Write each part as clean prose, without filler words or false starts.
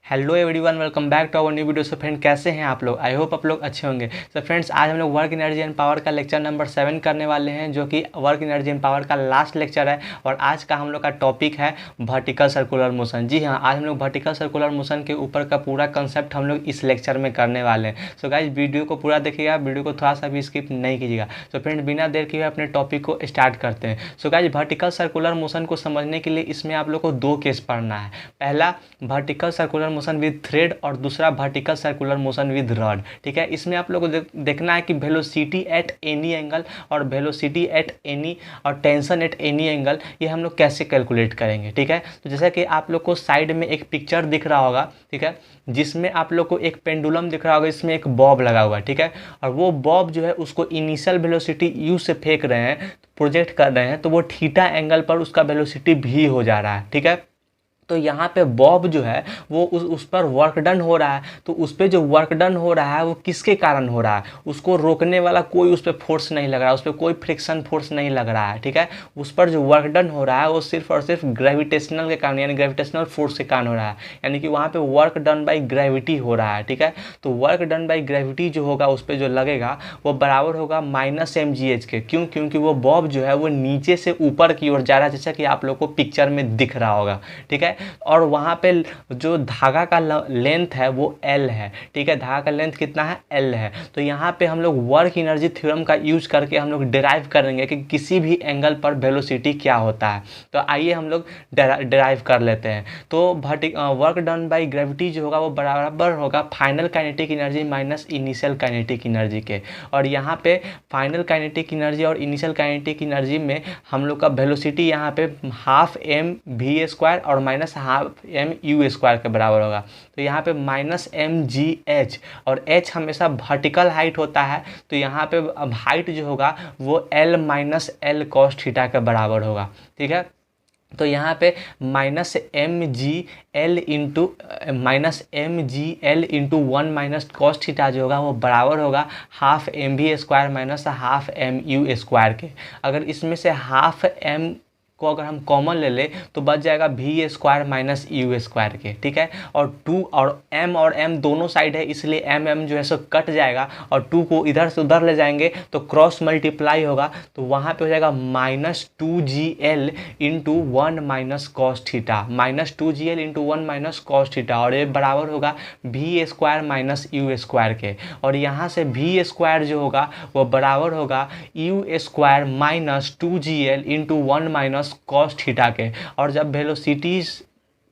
Hello everyone, welcome back to our new video. So friend, कैसे हैं आप लोग? आई होप आप लोग अच्छे होंगे। सो फ्रेंड्स, आज हम लोग वर्क एनर्जी एंड पावर का लेक्चर नंबर 7 करने वाले हैं, जो कि वर्क एनर्जी एंड पावर का लास्ट लेक्चर है। और आज का हम लोग का टॉपिक है वर्टिकल सर्कुलर मोशन। जी हाँ, आज हम लोग वर्टिकल सर्कुलर मोशन के ऊपर का पूरा कंसेप्ट हम लोग इस लेक्चर में करने वाले हैं। सो गाइज, वीडियो को पूरा देखिएगा, वीडियो को थोड़ा सा भी स्किप नहीं कीजिएगा। सो फ्रेंड, बिना देर किए अपने टॉपिक को स्टार्ट करते हैं। So guys, vertical circular motion को समझने के लिए इसमें आप लोग को दो केस पढ़ना है। पहला vertical circular motion with thread और दूसरा vertical circular motion with rod. ठीक है, इसमें आप लोगों को देखना है कि वेलोसिटी एट एनी एंगल और वेलोसिटी एट एनी और टेंशन एट एनी एंगल ये हम लोग कैसे कैलकुलेट करेंगे। ठीक है, तो जैसा कि आप लोग को साइड में एक पिक्चर दिख रहा होगा, ठीक है, जिसमें आप लोग को एक पेंडुलम दिख रहा होगा, इसमें एक बॉब लगा हुआ है। ठीक है, और वो बॉब जो है उसको इनिशियल वेलोसिटी यू से फेंक रहे हैं, प्रोजेक्ट कर रहे हैं, तो वो थीटा एंगल पर उसका वेलोसिटी भी हो जा रहा है। ठीक है, तो यहाँ पे बॉब जो है वो उस पर वर्क डन हो रहा है। तो उस पर जो वर्क डन हो रहा है वो किसके कारण हो रहा है? उसको रोकने वाला कोई उस पर फोर्स नहीं लग रहा है, उस पर कोई फ्रिक्शन फोर्स नहीं लग रहा है। ठीक है, उस पर जो वर्क डन हो रहा है वो सिर्फ और सिर्फ ग्रेविटेशनल के कारण, यानी ग्रेविटेशनल फोर्स के कारण हो रहा है। यानी कि वहाँ पे वर्क डन बाई ग्रेविटी हो रहा है। ठीक है, तो वर्क डन बाई ग्रेविटी जो होगा उस पर जो लगेगा वो बराबर होगा -mgh के। क्यों? क्योंकि वो बॉब जो है वो नीचे से ऊपर की ओर जा रहा है, जैसा कि आप लोग को पिक्चर में दिख रहा होगा। ठीक है, और वहाँ पे जो धागा का लेंथ है वो L है। ठीक है, धागा का लेंथ कितना है? L है। तो यहाँ पे हम लोग वर्क एनर्जी थ्योरम का यूज करके हम लोग डिराइव करेंगे कि किसी भी एंगल पर वेलोसिटी क्या होता है। तो आइए हम लोग डिराइव कर लेते हैं। तो वर्क डन बाई ग्रेविटी जो होगा वो बराबर होगा final kinetic energy minus initial kinetic energy के। और यहाँ पे फाइनल काइनेटिक एनर्जी और इनिशियल काइनेटिक एनर्जी में हम लोग का वेलोसिटी यहाँ पे ½ mv² और -½mU² के बराबर होगा। तो यहाँ पे -mgh, और h हमेशा वर्टिकल हाइट होता है, तो यहाँ पे अब हाइट जो होगा वो L - L cos थीटा के बराबर होगा। ठीक है, तो यहाँ पे -mgl इंटू 1 - cos थीटा जो होगा वो बराबर होगा ½ mv² माइनस ½ mu² के। अगर इसमें से ½ m को अगर हम कॉमन ले ले तो बच जाएगा v² माइनस u² के। ठीक है, और 2 और m दोनों साइड है, इसलिए m जो है सो कट जाएगा, और 2 को इधर से उधर ले जाएंगे तो क्रॉस मल्टीप्लाई होगा, तो वहाँ पे हो जाएगा -2gl into 1 - cos theta, -2gl into 1 - cos theta, और ये बराबर होगा v² माइनस u² के। और यहाँ से v² जो होगा वो बराबर होगा u² minus 2gl into 1 - cos theta के। और जब वेलोसिटीज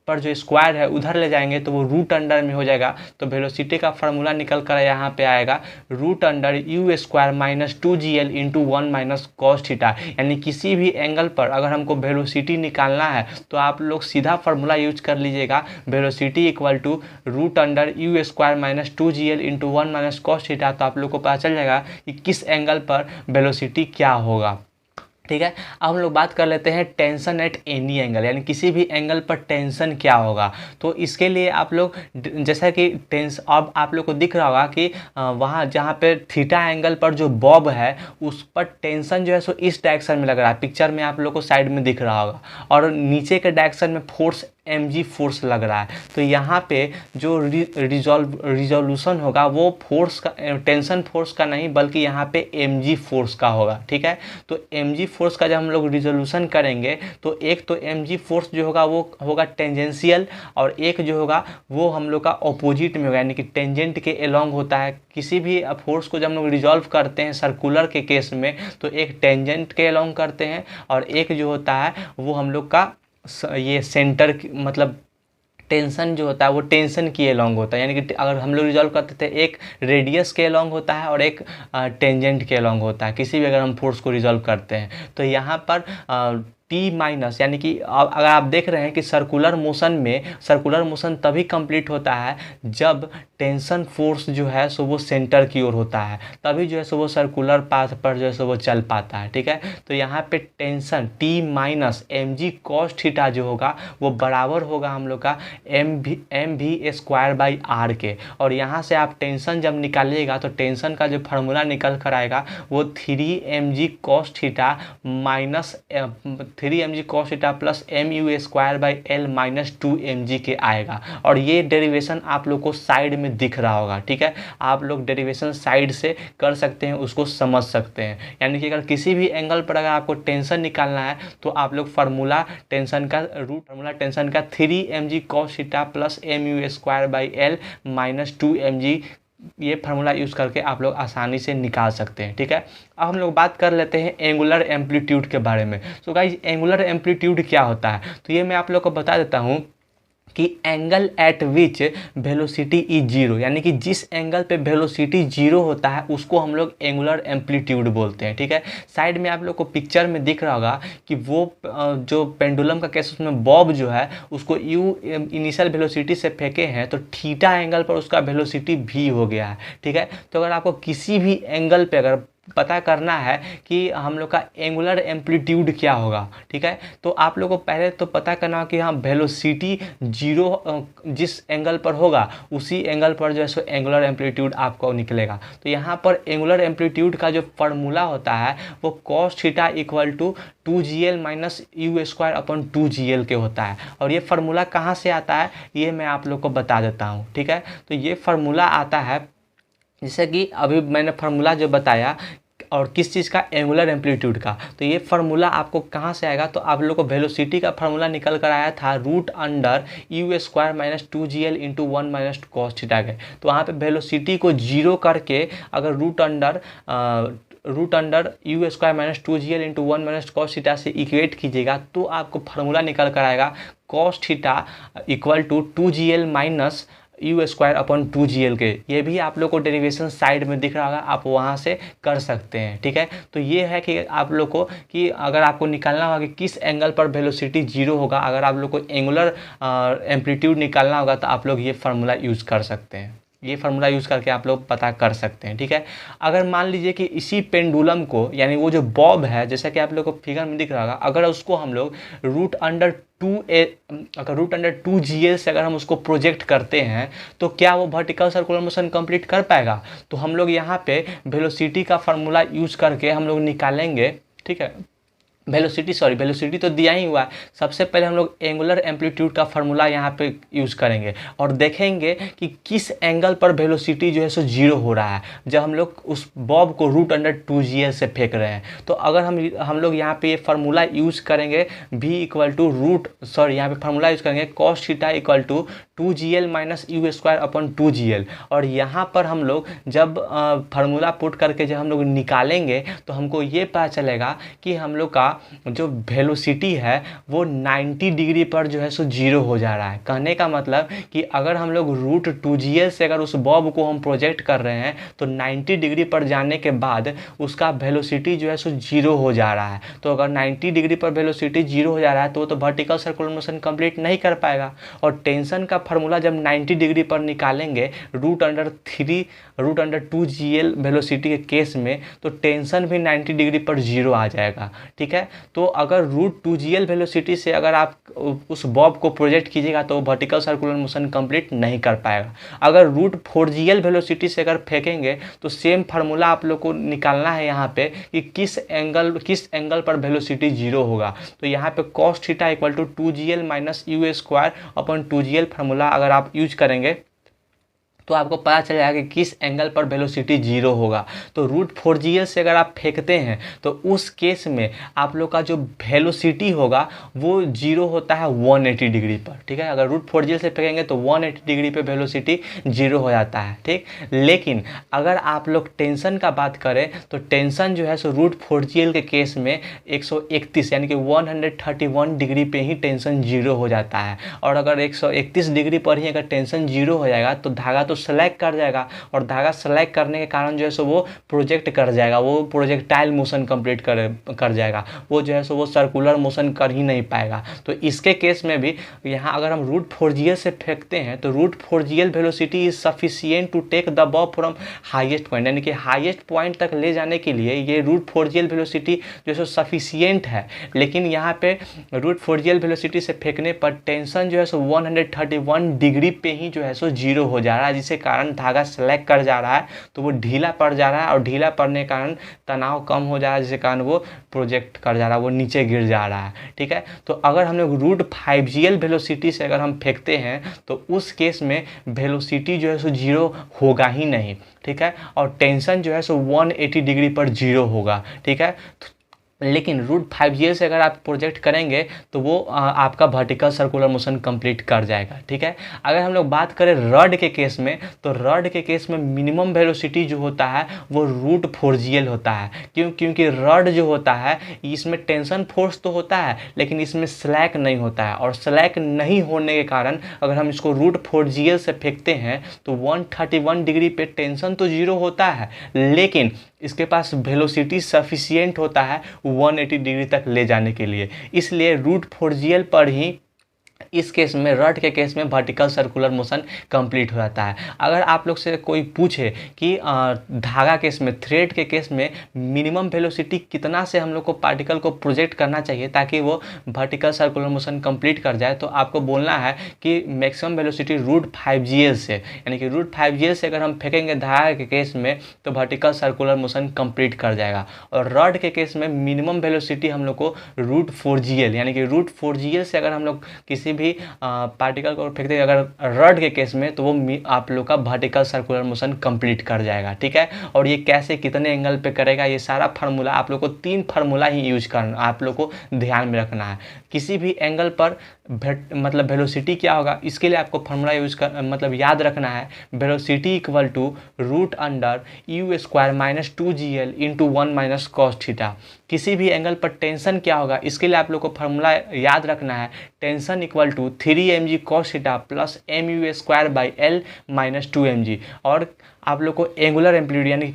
पर जो स्क्वायर है उधर ले जाएंगे तो वो रूट अंडर में हो जाएगा। तो वेलोसिटी का फार्मूला निकल कर यहाँ पे आएगा √u² minus 2gl into 1 - cos theta. यानी किसी भी एंगल पर अगर हमको वेलोसिटी निकालना है तो आप लोग सीधा फार्मूला यूज कर लीजिएगा, velocity equal to √u² minus 2gl into 1 - cos theta. तो आप लोग को पता चल जाएगा कि किस एंगल पर वेलोसिटी क्या होगा। ठीक है, अब हम लोग बात कर लेते हैं टेंशन एट एनी एंगल, यानी किसी भी एंगल पर टेंशन क्या होगा। तो इसके लिए आप लोग जैसा कि अब आप लोग को दिख रहा होगा कि वहाँ जहाँ पे थीटा एंगल पर जो बॉब है उस पर टेंशन जो है सो इस डायरेक्शन में लग रहा है, पिक्चर में आप लोग को साइड में दिख रहा होगा, और नीचे के डायरेक्शन में फोर्स mg फोर्स लग रहा है। तो यहाँ पे जो रिजोल्यूशन होगा वो फोर्स का, टेंशन फोर्स का नहीं बल्कि यहाँ पे mg फोर्स का होगा। ठीक है, तो mg फोर्स का जब हम लोग रिजोल्यूशन करेंगे तो एक तो mg फोर्स जो होगा वो होगा टेंजेंशियल, और एक जो होगा वो हम लोग का ऑपोजिट में होगा, यानी कि टेंजेंट के एलोंग होता है। किसी भी फोर्स को जब हम लोग रिजॉल्व करते हैं सर्कुलर के केस में तो एक टेंजेंट के एलोंग करते हैं, और एक जो होता है वो हम लोग का ये सेंटर मतलब टेंशन जो होता है वो टेंशन की एलोंग होता है। यानी कि अगर हम लोग रिजॉल्व करते थे एक रेडियस के एलोंग होता है और एक टेंजेंट के एलोंग होता है, किसी भी अगर हम फोर्स को रिजॉल्व करते हैं। तो यहाँ पर टी माइनस, यानी कि अगर आप देख रहे हैं कि सर्कुलर मोशन तभी कंप्लीट होता है जब टेंशन फोर्स जो है सो वो सेंटर की ओर होता है, तभी जो है सो वो सर्कुलर पाथ पर जो है सो वो चल पाता है। ठीक है, तो यहाँ पे tension T minus mg cos theta जो होगा वो बराबर होगा हम लोग का mv²/r के। और यहाँ से आप टेंशन जब निकालिएगा तो टेंशन का जो फार्मूला निकल कर आएगा वो 3mg cos theta minus 3 mg cos theta plus mu square by L minus 2 mg के आएगा। और ये डेरिवेशन आप लोग को साइड में दिख रहा होगा, ठीक है। आप लोग डेरिवेशन साइड से कर सकते हैं, उसको समझ सकते हैं। यानी कि अगर किसी भी एंगल पर अगर आपको टेंशन निकालना है तो आप लोग फार्मूला टेंशन का 3 mg cos theta plus mu square by L minus 2 mg ये फार्मूला यूज़ करके आप लोग आसानी से निकाल सकते हैं, ठीक है। अब हम लोग बात कर लेते हैं एंगुलर एम्पलीट्यूड के बारे में। तो गाइस एंगुलर एम्पलीट्यूड क्या होता है, तो ये मैं आप लोग को बता देता हूँ कि angle eight which velocity is zero, यानी कि जिस एंगल पे वेलोसिटी जीरो होता है उसको हम लोग एंगुलर एम्पलीट्यूड बोलते हैं, ठीक है। साइड में आप लोग को पिक्चर में दिख रहा होगा कि वो जो पेंडुलम का केस उसमें बॉब जो है उसको यू इनिशियल वेलोसिटी से फेंके हैं तो थीटा एंगल पर उसका वेलोसिटी भी हो गया है, ठीक है। तो अगर आपको किसी भी एंगल पे अगर पता करना है कि हम लोग का एंगुलर एम्पलीट्यूड क्या होगा, ठीक है, तो आप लोग को पहले तो पता करना होगा कि हाँ वेलोसिटी जीरो जिस एंगल पर होगा उसी एंगल पर जो है सो एंगुलर एम्पलीट्यूड आपको निकलेगा। तो यहाँ पर एंगुलर एम्पलीट्यूड का जो फार्मूला होता है वो cos theta equal to 2gl minus u square upon 2gl के होता है। और ये फार्मूला कहाँ से आता है ये मैं आप लोग को बता देता हूँ, ठीक है। तो ये फार्मूला आता है जैसे कि अभी मैंने फार्मूला जो बताया और किस चीज़ का, एंगुलर एम्पलीट्यूड का। तो ये फार्मूला आपको कहाँ से आएगा, तो आप लोग को वेलोसिटी का फार्मूला निकल कर आया था root under u square minus 2gl into 1 minus cos theta के। तो वहाँ पे वेलोसिटी को जीरो करके अगर root under u square minus 2gl into 1 minus cos theta से इक्वेट कीजिएगा तो आपको फार्मूला निकल कर आएगा cos theta equal to 2gl minus u square upon 2gl के। ये भी आप लोग को डेरिवेशन साइड में दिख रहा होगा, आप वहाँ से कर सकते हैं, ठीक है। तो ये है कि आप लोग को कि अगर आपको निकालना होगा कि किस एंगल पर वेलोसिटी जीरो होगा, अगर आप लोग को एंगुलर एम्पलीट्यूड निकालना होगा तो आप लोग ये फार्मूला यूज़ कर सकते हैं। ये फार्मूला यूज़ करके आप लोग पता कर सकते हैं, ठीक है। अगर मान लीजिए कि इसी पेंडुलम को यानी वो जो बॉब है जैसा कि आप लोग को फिगर में दिख रहा होगा, अगर उसको हम लोग रूट अंडर 2gl से अगर हम उसको प्रोजेक्ट करते हैं तो क्या वो वर्टिकल सर्कुलर मोशन कंप्लीट कर पाएगा। तो हम लोग यहाँ पे वेलोसिटी का फार्मूला यूज़ करके हम लोग निकालेंगे, ठीक है। वेलोसिटी तो दिया ही हुआ है। सबसे पहले हम लोग एंगुलर एम्पलीट्यूड का फार्मूला यहाँ पे यूज़ करेंगे और देखेंगे कि किस एंगल पर वेलोसिटी जो है सो जीरो हो रहा है जब हम लोग उस बॉब को रूट अंडर 2gl से फेंक रहे हैं। तो अगर हम लोग यहाँ पे ये फार्मूला यूज़ करेंगे v इक्वल टू यहाँ पे फार्मूला यूज़ करेंगे cos theta equal to 2gl minus u square upon 2gl। और यहाँ पर हम लोग जब फार्मूला पुट करके जब हम लोग निकालेंगे तो हमको ये पता चलेगा कि हम लोग का जो वेलोसिटी है वो 90 डिग्री पर जो है सो जीरो हो जा रहा है। कहने का मतलब कि अगर हम लोग रूट 2gl से अगर उस बॉब को हम प्रोजेक्ट कर रहे हैं तो 90 डिग्री पर जाने के बाद उसका वेलोसिटी जो है सो जीरो हो जा रहा है। तो अगर 90 डिग्री पर वेलोसिटी जीरो हो जा रहा है तो वो तो वर्टिकल सर्कुलर मोशन कंप्लीट नहीं कर पाएगा। और टेंशन का फार्मूला जब 90 डिग्री पर निकालेंगे रूट अंडर 2gl वेलोसिटी के केस में तो टेंशन भी 90 डिग्री पर जीरो आ जाएगा, ठीक है। तो अगर रूट 2gl वेलोसिटी से अगर आप उस बॉब को प्रोजेक्ट कीजिएगा तो वर्टिकल सर्कुलर मोशन कंप्लीट नहीं कर पाएगा। अगर रूट 4gl वेलोसिटी से अगर फेंकेंगे तो सेम फार्मूला आप लोग को निकालना है यहाँ पे कि किस एंगल पर वेलोसिटी जीरो होगा। तो यहाँ पे cos theta equal to 2gl minus u square upon 2gl formula अगर आप यूज करेंगे तो आपको पता चल जाएगा कि किस एंगल पर वेलोसिटी जीरो होगा। तो रूट 4gl से अगर आप फेंकते हैं तो उस केस में आप लोग का जो वेलोसिटी होगा वो जीरो होता है 180 डिग्री पर, ठीक है। अगर रूट 4gl से फेंकेंगे तो 180 डिग्री पे वेलोसिटी जीरो हो जाता है, ठीक। लेकिन अगर आप लोग टेंशन का बात करें तो टेंशन जो है सो रूट 4gl के केस में 131 यानी कि 131 डिग्री पे ही टेंशन जीरो हो जाता है। और अगर 131 डिग्री पर ही अगर टेंशन जीरो हो जाएगा तो धागा तो सेलेक्ट कर जाएगा और धागा सेलेक्ट करने के कारण जो है सो वो प्रोजेक्ट कर जाएगा, वो प्रोजेक्टाइल मोशन कंप्लीट कर जाएगा, वो जो है सो वो सर्कुलर मोशन कर ही नहीं पाएगा। तो इसके केस में भी यहाँ अगर हम रूट 4gl से फेंकते हैं तो root 4gl velocity is sufficient to take the bob from highest point, यानी कि हाईएस्ट पॉइंट तक ले जाने के लिए ये रूट 4gl वेलोसिटी जो है सो सफिशिएंट है। लेकिन यहाँ पे रूट 4gl वेलोसिटी से फेंकने पर टेंशन जो है सो 131 डिग्री पे ही जो है सो जीरो हो जा रहा है, से कारण धागा स्लैग कर जा रहा है तो वो ढीला पड़ जा रहा है, और ढीला पड़ने के कारण तनाव कम हो जा रहा है, जिसके कारण वो प्रोजेक्ट कर जा रहा है, वो नीचे गिर जा रहा है। ठीक है, तो अगर हम लोग रूट 5GL वेलोसिटी से अगर हम फेंकते हैं तो उस केस में वेलोसिटी जो है सो जीरो होगा ही नहीं। ठीक है, और टेंशन जो है सो 180 डिग्री पर जीरो होगा। ठीक है, लेकिन रूट 5GL से अगर आप प्रोजेक्ट करेंगे तो वो आपका वर्टिकल सर्कुलर मोशन कंप्लीट कर जाएगा। ठीक है, अगर हम लोग बात करें रड के केस में, तो रड के केस में मिनिमम वेलोसिटी जो होता है वो रूट 4GL होता है। क्योंकि रड जो होता है इसमें टेंशन फोर्स तो होता है लेकिन इसमें स्लैक नहीं होता है, और स्लैक नहीं होने के कारण अगर हम इसको रूट 4GL से फेंकते हैं तो 131 डिग्री पे टेंशन तो जीरो होता है, लेकिन इसके पास वेलोसिटी सफिशिएंट होता है 180 डिग्री तक ले जाने के लिए। इसलिए रूट 4GL पर ही इस केस में, रड के केस में वर्टिकल सर्कुलर मोशन कंप्लीट हो जाता है। अगर आप लोग से कोई पूछे कि धागा केस में, थ्रेड के केस में मिनिमम वेलोसिटी कितना से हम लोग को पार्टिकल को प्रोजेक्ट करना चाहिए ताकि वो वर्टिकल सर्कुलर मोशन कंप्लीट कर जाए, तो आपको बोलना है कि मैक्सिमम वेलोसिटी रूट 5GL से, यानी कि रूट 5GL से अगर हम फेंकेंगे धागा के केस में तो वर्टिकल सर्कुलर मोशन कंप्लीट कर जाएगा। और रड के केस में मिनिमम वेलोसिटी हम लोग को रूट 4GL, यानी कि रूट 4GL से अगर हम लोग किसी भी पार्टिकल को फेंकते हैं अगर रड के केस में, तो वो आप लोग का वर्टिकल सर्कुलर मोशन कंप्लीट कर जाएगा। ठीक है, और ये कैसे कितने एंगल पे करेगा, ये सारा फार्मूला आप लोग को 3 फार्मूला ही यूज करना, आप लोग को ध्यान में रखना है। किसी भी एंगल पर मतलब वेलोसिटी क्या होगा, इसके लिए आपको फार्मूला यूज कर मतलब याद रखना है, velocity equal to root under u square minus 2GL into 1 minus cos theta. किसी भी एंगल पर टेंशन क्या होगा, इसके लिए आप लोग को फार्मूला याद रखना है, tension equal to 3mg cos theta plus mu square by L minus 2mg। और आप लोग को एंगुलर एम्पलीट्यूड यानी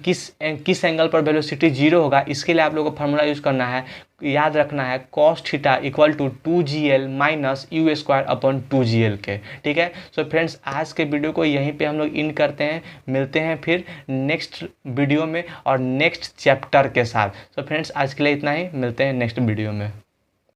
किस एंगल पर वेलोसिटी जीरो होगा, इसके लिए आप लोग को फार्मूला यूज करना है, याद रखना है cos theta equal to 2GL minus u square upon 2GL के। ठीक है, सो फ्रेंड्स आज के वीडियो को यहीं पे हम लोग इन करते हैं, मिलते हैं फिर नेक्स्ट वीडियो में और नेक्स्ट चैप्टर के साथ। सो फ्रेंड्स आज के लिए इतना ही, मिलते हैं नेक्स्ट वीडियो में।